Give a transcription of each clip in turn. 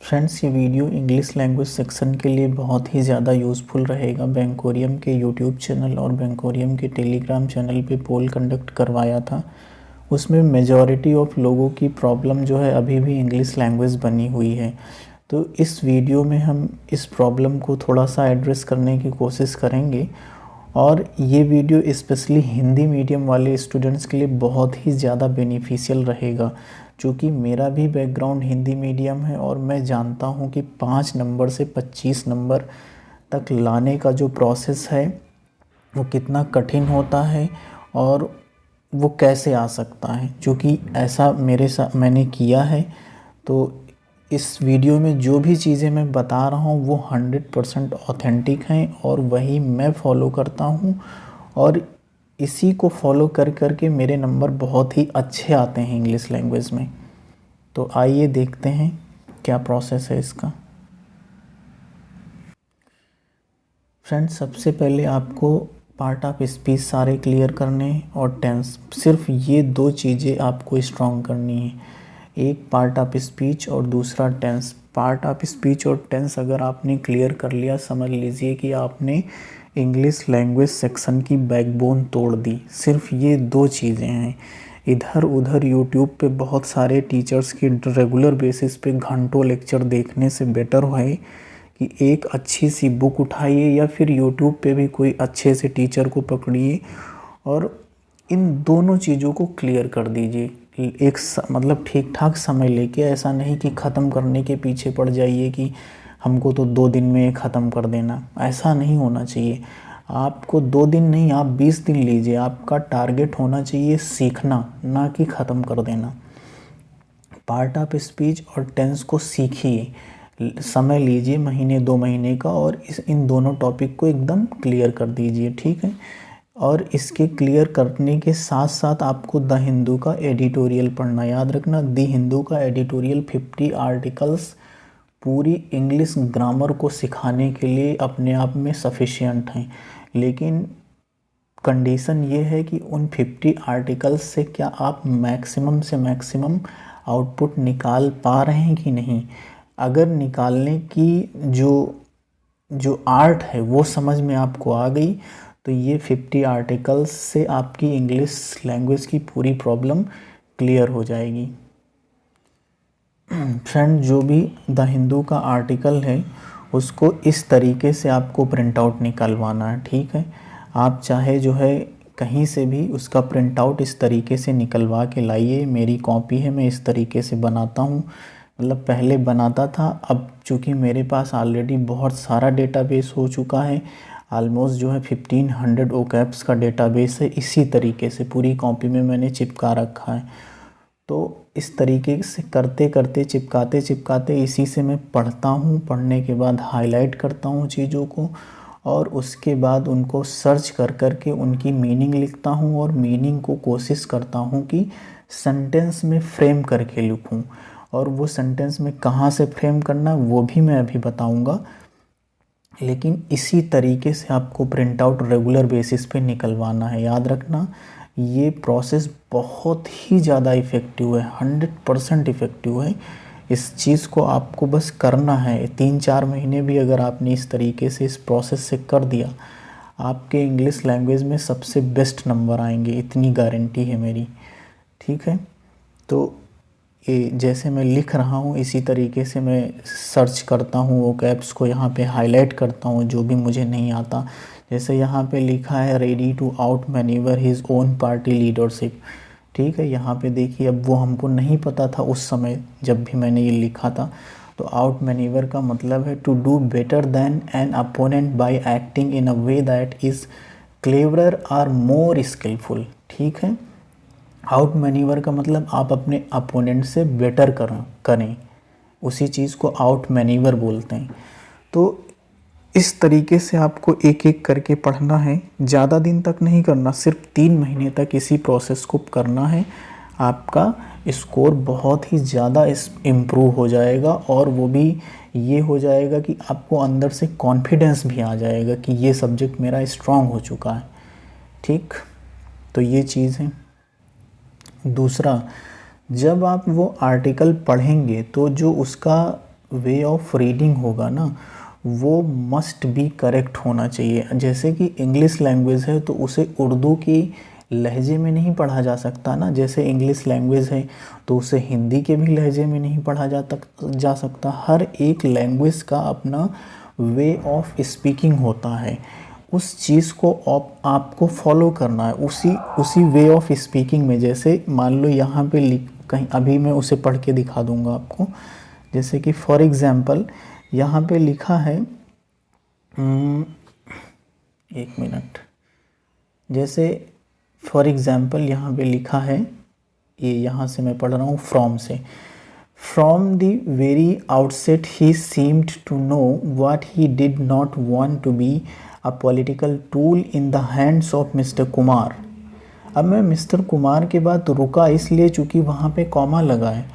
Friends, ये video English language section के लिए बहुत ही ज़्यादा यूज़फुल रहेगा। बैंकोरियम के यूट्यूब चैनल और बैंकोरियम के टेलीग्राम चैनल पे पोल कंडक्ट करवाया था। उसमें मेजॉरिटी ऑफ लोगों की प्रॉब्लम जो है अभी भी इंग्लिश लैंग्वेज बनी हुई है। तो इस वीडियो में हम इस प्रॉब्लम को थोड़ा सा एड्रेस करने की कोशिश करेंगे और ये वीडियो स्पेशली हिंदी मीडियम वाले स्टूडेंट्स के लिए बहुत ही ज़्यादा बेनिफिशियल रहेगा। चूँकि मेरा भी बैकग्राउंड हिंदी मीडियम है और मैं जानता हूँ कि 5 नंबर से 25 नंबर तक लाने का जो प्रोसेस है वो कितना कठिन होता है और वो कैसे आ सकता है। चूँकि ऐसा मेरे साथ मैंने किया है, तो इस वीडियो में जो भी चीज़ें मैं बता रहा हूँ वो 100% ऑथेंटिक हैं और वही मैं फॉलो करता हूँ और इसी को फॉलो कर कर के मेरे नंबर बहुत ही अच्छे आते हैं इंग्लिश लैंग्वेज में। तो आइए देखते हैं क्या प्रोसेस है इसका। फ्रेंड्स, सबसे पहले आपको पार्ट ऑफ स्पीच सारे क्लियर करने और टेंस, सिर्फ ये दो चीज़ें आपको स्ट्रॉन्ग करनी है। एक पार्ट ऑफ स्पीच और दूसरा टेंस। पार्ट ऑफ स्पीच और टेंस अगर आपने क्लियर कर लिया, समझ लीजिए कि आपने इंग्लिश लैंग्वेज सेक्शन की बैकबोन तोड़ दी। सिर्फ ये दो चीज़ें हैं। इधर उधर यूट्यूब पे बहुत सारे टीचर्स की रेगुलर बेसिस पे घंटों लेक्चर देखने से बेटर है कि एक अच्छी सी बुक उठाइए या फिर यूट्यूब पे भी कोई अच्छे से टीचर को पकड़िए और इन दोनों चीज़ों को क्लियर कर दीजिए। एक मतलब ठीक ठाक समय लेके, ऐसा नहीं कि ख़त्म करने के पीछे पड़ जाइए कि हमको तो 2 दिन में ख़त्म कर देना। ऐसा नहीं होना चाहिए। आपको 2 दिन नहीं, आप 20 दिन लीजिए। आपका टारगेट होना चाहिए सीखना, ना कि ख़त्म कर देना। पार्ट ऑफ स्पीच और टेंस को सीखिए, समय लीजिए महीने 2 महीने का और इन दोनों टॉपिक को एकदम क्लियर कर दीजिए, ठीक है। और इसके क्लियर करने के साथ साथ आपको द हिंदू का एडिटोरियल पढ़ना। याद रखना, द हिंदू का एडिटोरियल 50 आर्टिकल्स पूरी इंग्लिश ग्रामर को सिखाने के लिए अपने आप में सफिशिएंट हैं। लेकिन कंडीशन ये है कि उन 50 आर्टिकल्स से क्या आप मैक्सिमम से मैक्सिमम आउटपुट निकाल पा रहे हैं कि नहीं। अगर निकालने की जो आर्ट है वो समझ में आपको आ गई तो ये 50 आर्टिकल्स से आपकी इंग्लिश लैंग्वेज की पूरी प्रॉब्लम क्लियर हो जाएगी। फ्रेंड, जो भी द हिंदू का आर्टिकल है उसको इस तरीके से आपको प्रिंट आउट निकलवाना है, ठीक है। आप चाहे जो है कहीं से भी उसका प्रिंट आउट इस तरीके से निकलवा के लाइए। मेरी कॉपी है, मैं इस तरीके से बनाता हूँ। मतलब पहले बनाता था, अब चूँकि मेरे पास ऑलरेडी बहुत सारा डेटाबेस हो चुका है, ऑलमोस्ट जो है 1500 ओकैप्स का डेटाबेस है। इसी तरीके से पूरी कॉपी में मैंने चिपका रखा है। तो इस तरीके से करते करते, चिपकाते चिपकाते इसी से मैं पढ़ता हूँ। पढ़ने के बाद हाईलाइट करता हूँ चीज़ों को और उसके बाद उनको सर्च कर कर के उनकी मीनिंग लिखता हूँ और मीनिंग को कोशिश करता हूँ कि सेंटेंस में फ्रेम करके लिखूँ। और वो सेंटेंस में कहाँ से फ्रेम करना वो भी मैं अभी बताऊँगा। लेकिन इसी तरीके से आपको प्रिंट आउट रेगुलर बेसिस पे निकलवाना है। याद रखना, ये प्रोसेस बहुत ही ज़्यादा इफ़ेक्टिव है, 100% इफ़ेक्टिव है। इस चीज़ को आपको बस करना है। 3-4 महीने भी अगर आपने इस तरीके से इस प्रोसेस से कर दिया, आपके इंग्लिश लैंग्वेज में सबसे बेस्ट नंबर आएंगे, इतनी गारंटी है मेरी, ठीक है। तो ये जैसे मैं लिख रहा हूँ इसी तरीके से मैं सर्च करता हूँ, वो कैप्स को यहाँ पे हाईलाइट करता हूँ जो भी मुझे नहीं आता। जैसे यहाँ पे लिखा है ready to outmanoeuvre his own party leadership, ठीक है। यहाँ पे देखिए, अब वो हमको नहीं पता था उस समय जब भी मैंने ये लिखा था। तो आउट मैन्यूवर का मतलब है to do better than an opponent by acting in a way that is cleverer और मोर स्किलफुल, ठीक है। आउट मैन्यूवर का मतलब आप अपने अपोनेंट से बेटर करें, उसी चीज़ को आउट मैन्यूवर बोलते हैं। तो इस तरीके से आपको एक एक करके पढ़ना है। ज़्यादा दिन तक नहीं करना, सिर्फ 3 महीने तक इसी प्रोसेस को करना है। आपका स्कोर बहुत ही ज़्यादा इम्प्रूव हो जाएगा और वो भी ये हो जाएगा कि आपको अंदर से कॉन्फिडेंस भी आ जाएगा कि ये सब्जेक्ट मेरा स्ट्रांग हो चुका है, ठीक। तो ये चीज़ है। दूसरा, जब आप वो आर्टिकल पढ़ेंगे तो जो उसका वे ऑफ रीडिंग होगा ना वो मस्ट बी करेक्ट होना चाहिए। जैसे कि इंग्लिश लैंग्वेज है तो उसे उर्दू की लहजे में नहीं पढ़ा जा सकता ना, जैसे इंग्लिश लैंग्वेज है तो उसे हिंदी के भी लहजे में नहीं पढ़ा जा सकता। हर एक लैंग्वेज का अपना वे ऑफ स्पीकिंग होता है, उस चीज़ को आपको फॉलो करना है उसी वे ऑफ स्पीकिंग में। जैसे मान लो यहाँ पे कहीं अभी मैं उसे पढ़ के दिखा दूँगा आपको। जैसे कि फॉर एग्ज़ाम्पल यहाँ पे लिखा है, एक मिनट, जैसे फॉर एग्ज़ाम्पल यहाँ पे लिखा है, ये यहाँ से मैं पढ़ रहा हूँ फ्रॉम से। From the very outset he seemed to know what he did not want to be a political tool in the hands of mister Kumar. अब मैं मिस्टर कुमार के बाद रुका इसलिए चूँकि वहाँ पे कॉमा लगा है,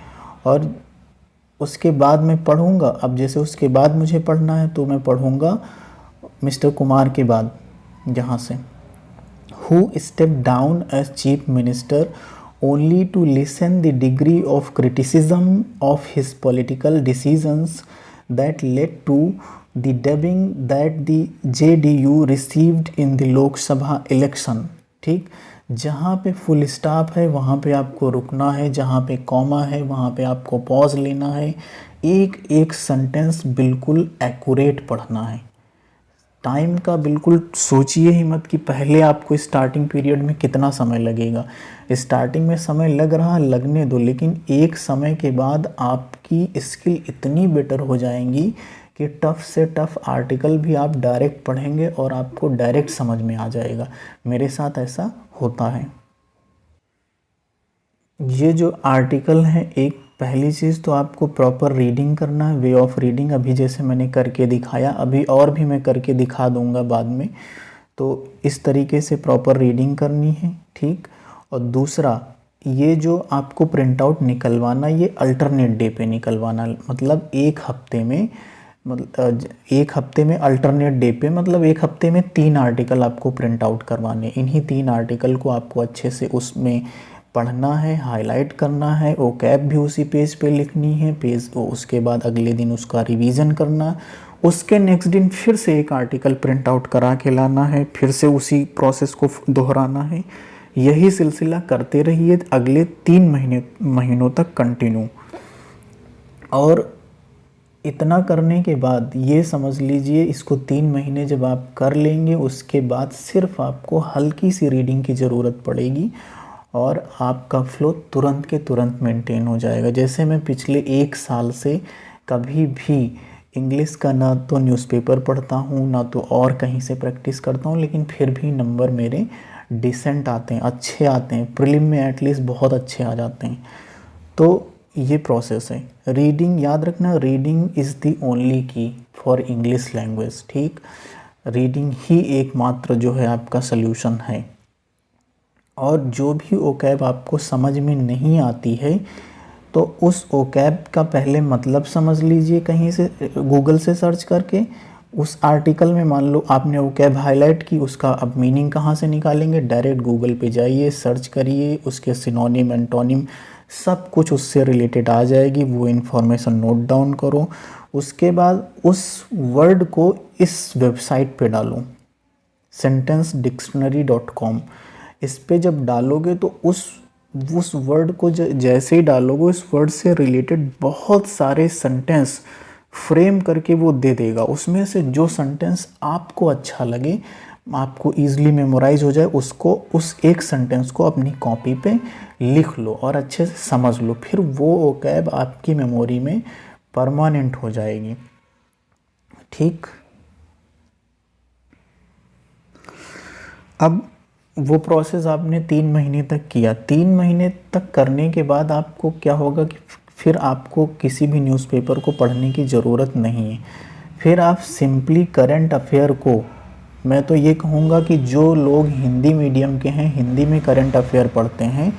और उसके बाद मैं पढ़ूँगा। अब जैसे उसके बाद मुझे पढ़ना है तो मैं पढ़ूँगा मिस्टर कुमार के बाद यहाँ से, who stepped down as chief minister only to lessen the degree of criticism of his political decisions that led to the dubbing that the JDU received in the Lok Sabha election। ठीक, जहाँ पे full stop है वहाँ पे आपको रुकना है, जहाँ पे कॉमा है वहाँ पे आपको पॉज लेना है, एक एक सेंटेंस बिल्कुल एक्यूरेट पढ़ना है। टाइम का बिल्कुल सोचिए ही मत कि पहले आपको स्टार्टिंग पीरियड में कितना समय लगेगा। स्टार्टिंग में समय लग रहा लगने दो, लेकिन एक समय के बाद आपकी स्किल इतनी बेटर हो जाएंगी कि टफ़ से टफ़ आर्टिकल भी आप डायरेक्ट पढ़ेंगे और आपको डायरेक्ट समझ में आ जाएगा। मेरे साथ ऐसा होता है। ये जो आर्टिकल है, एक पहली चीज़ तो आपको प्रॉपर रीडिंग करना है, वे ऑफ रीडिंग। अभी जैसे मैंने करके दिखाया, अभी और भी मैं करके दिखा दूंगा बाद में। तो इस तरीके से प्रॉपर रीडिंग करनी है, ठीक। और दूसरा, ये जो आपको प्रिंट आउट निकलवाना, ये अल्टरनेट डे पे निकलवाना, मतलब एक हफ्ते में, मतलब एक हफ्ते में अल्टरनेट डे पे, मतलब एक हफ्ते में 3 आर्टिकल आपको प्रिंट आउट करवाने। इन्हीं 3 आर्टिकल को आपको अच्छे से उसमें पढ़ना है, हाईलाइट करना है, ओकैब भी उसी पेज पे लिखनी है, उसके बाद अगले दिन उसका रिवीजन करना, उसके नेक्स्ट दिन फिर से एक आर्टिकल प्रिंट आउट करा के लाना है, फिर से उसी प्रोसेस को दोहराना है। यही सिलसिला करते रहिए अगले 3 महीनों तक कंटिन्यू। और इतना करने के बाद ये समझ लीजिए, इसको 3 महीने जब आप कर लेंगे, उसके बाद सिर्फ आपको हल्की सी रीडिंग की ज़रूरत पड़ेगी और आपका फ्लो तुरंत के तुरंत मेंटेन हो जाएगा। जैसे मैं पिछले 1 साल से कभी भी इंग्लिश का ना तो न्यूज़पेपर पढ़ता हूँ ना तो और कहीं से प्रैक्टिस करता हूँ, लेकिन फिर भी नंबर मेरे डिसेंट आते हैं, अच्छे आते हैं, प्रीलिम में एटलीस्ट बहुत अच्छे आ जाते हैं। तो ये प्रोसेस है। रीडिंग याद रखना, रीडिंग इज़ दी ओनली की फॉर इंग्लिश लैंग्वेज, ठीक। रीडिंग ही एकमात्र जो है आपका सल्यूशन है। और जो भी ओकैब आपको समझ में नहीं आती है तो उस ओकैब का पहले मतलब समझ लीजिए कहीं से, गूगल से सर्च करके। उस आर्टिकल में मान लो आपने ओकैब हाईलाइट की, उसका अब मीनिंग कहाँ से निकालेंगे, डायरेक्ट गूगल पे जाइए, सर्च करिए, उसके सिनोनिम एंटोनिम सब कुछ उससे रिलेटेड आ जाएगी, वो इन्फॉर्मेशन नोट डाउन करो। उसके बाद उस वर्ड को इस वेबसाइट पे डालो, sentencedictionary.com। इस पे जब डालोगे तो उस वर्ड को जैसे ही डालोगे, उस वर्ड से रिलेटेड बहुत सारे सेंटेंस फ्रेम करके वो दे देगा। उसमें से जो सेंटेंस आपको अच्छा लगे, आपको ईजिली मेमोराइज हो जाए, उसको, उस एक सेंटेंस को अपनी कॉपी पे लिख लो और अच्छे से समझ लो। फिर वो ओकैब आपकी मेमोरी में परमानेंट हो जाएगी, ठीक। अब वो प्रोसेस आपने 3 महीने तक किया। 3 महीने तक करने के बाद आपको क्या होगा कि फिर आपको किसी भी न्यूज़पेपर को पढ़ने की ज़रूरत नहीं है। फिर आप सिंपली करंट अफेयर को, मैं तो ये कहूँगा कि जो लोग हिंदी मीडियम के हैं, हिंदी में करंट अफेयर पढ़ते हैं,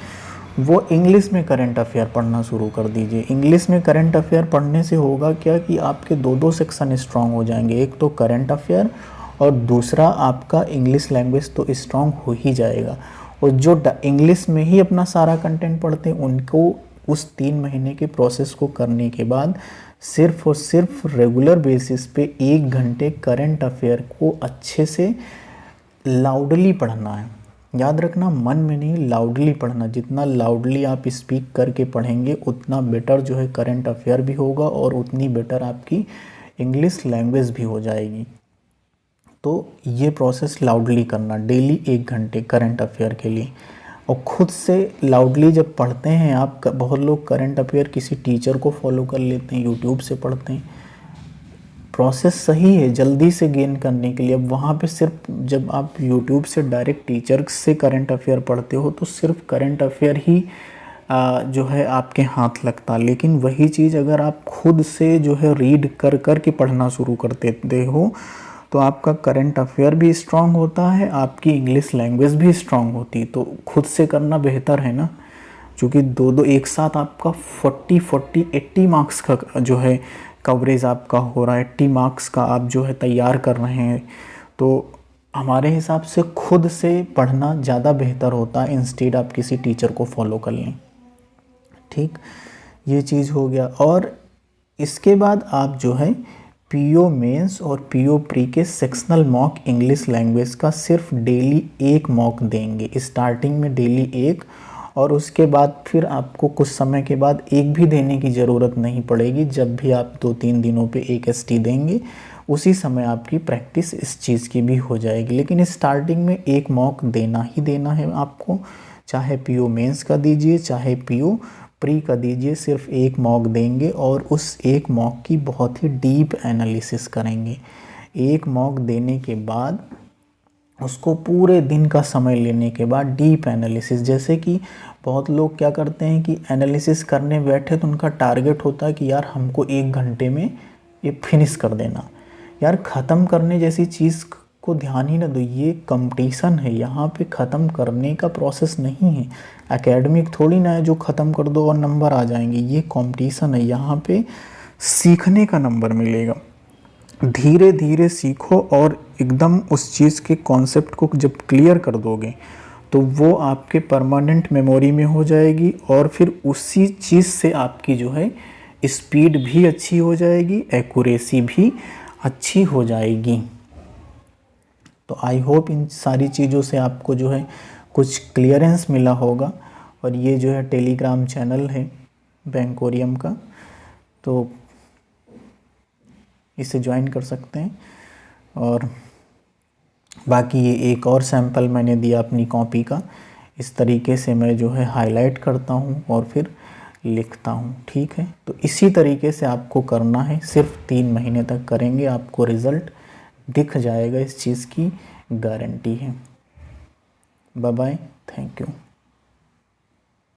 वो इंग्लिश में करंट अफेयर पढ़ना शुरू कर दीजिए। इंग्लिश में करंट अफेयर पढ़ने से होगा क्या कि आपके 2 सेक्शन स्ट्रांग हो जाएंगे, एक तो करंट अफेयर और दूसरा आपका इंग्लिश लैंग्वेज तो स्ट्रांग हो ही जाएगा। और जो इंग्लिश में ही अपना सारा कंटेंट पढ़ते हैं, उनको उस 3 महीने के प्रोसेस को करने के बाद सिर्फ और सिर्फ रेगुलर बेसिस पे 1 घंटे करंट अफेयर को अच्छे से लाउडली पढ़ना है। याद रखना, मन में नहीं, लाउडली पढ़ना। जितना लाउडली आप स्पीक करके पढ़ेंगे उतना बेटर जो है करंट अफेयर भी होगा और उतनी बेटर आपकी इंग्लिश लैंग्वेज भी हो जाएगी। तो ये प्रोसेस लाउडली करना, डेली 1 घंटे करंट अफेयर के लिए। और ख़ुद से लाउडली जब पढ़ते हैं आप, बहुत लोग करंट अफेयर किसी टीचर को फॉलो कर लेते हैं, यूट्यूब से पढ़ते हैं। प्रोसेस सही है जल्दी से गेन करने के लिए। अब वहाँ पे सिर्फ जब आप यूट्यूब से डायरेक्ट टीचर से करंट अफेयर पढ़ते हो तो सिर्फ करंट अफेयर ही जो है आपके हाथ लगता। लेकिन वही चीज़ अगर आप खुद से जो है रीड कर कर के पढ़ना शुरू कर देते हो तो आपका करंट अफेयर भी स्ट्रांग होता है, आपकी इंग्लिश लैंग्वेज भी स्ट्रांग होती। तो खुद से करना बेहतर है ना, क्योंकि दो एक साथ आपका 40 80 मार्क्स का जो है कवरेज आपका हो रहा है, 80 मार्क्स का आप जो है तैयार कर रहे हैं। तो हमारे हिसाब से खुद से पढ़ना ज़्यादा बेहतर होता है, इंस्टेड आप किसी टीचर को फॉलो कर लें। ठीक, ये चीज़ हो गया। और इसके बाद आप जो है पीओ मेंस और पीओ प्री के सेक्शनल मॉक इंग्लिश लैंग्वेज का सिर्फ डेली 1 मॉक देंगे। स्टार्टिंग में डेली 1, और उसके बाद फिर आपको कुछ समय के बाद एक भी देने की ज़रूरत नहीं पड़ेगी। जब भी आप 2-3 दिनों पे एक एसटी देंगे उसी समय आपकी प्रैक्टिस इस चीज़ की भी हो जाएगी। लेकिन स्टार्टिंग में 1 मॉक देना ही देना है आपको, चाहे पीओ मेंस का दीजिए चाहे पीओ प्री का दीजिए, सिर्फ 1 मॉक देंगे और उस 1 मॉक की बहुत ही डीप एनालिसिस करेंगे। 1 मॉक देने के बाद उसको पूरे दिन का समय लेने के बाद डीप एनालिसिस, जैसे कि बहुत लोग क्या करते हैं कि एनालिसिस करने बैठे तो उनका टारगेट होता है कि यार हमको 1 घंटे में ये फिनिश कर देना। यार ख़त्म करने जैसी चीज़ को ध्यान ही ना दो, ये कंपटीशन है, यहाँ पे ख़त्म करने का प्रोसेस नहीं है। एकेडमिक थोड़ी ना है जो ख़त्म कर दो और नंबर आ जाएंगे, ये कंपटीशन है। यहाँ पे सीखने का नंबर मिलेगा। धीरे धीरे सीखो और एकदम उस चीज़ के कॉन्सेप्ट को जब क्लियर कर दोगे तो वो आपके परमानेंट मेमोरी में हो जाएगी और फिर उसी चीज़ से आपकी जो है स्पीड भी अच्छी हो जाएगी, एक्यूरेसी भी अच्छी हो जाएगी। तो आई होप इन सारी चीज़ों से आपको जो है कुछ क्लियरेंस मिला होगा। और ये जो है टेलीग्राम चैनल है बैंकोरियम का, तो इसे ज्वाइन कर सकते हैं। और बाकी ये एक और सैंपल मैंने दिया अपनी कॉपी का, इस तरीके से मैं जो है हाईलाइट करता हूँ और फिर लिखता हूँ। ठीक है, तो इसी तरीके से आपको करना है, सिर्फ 3 महीने तक करेंगे आपको रिज़ल्ट दिख जाएगा, इस चीज़ की गारंटी है। Bye bye, thank you.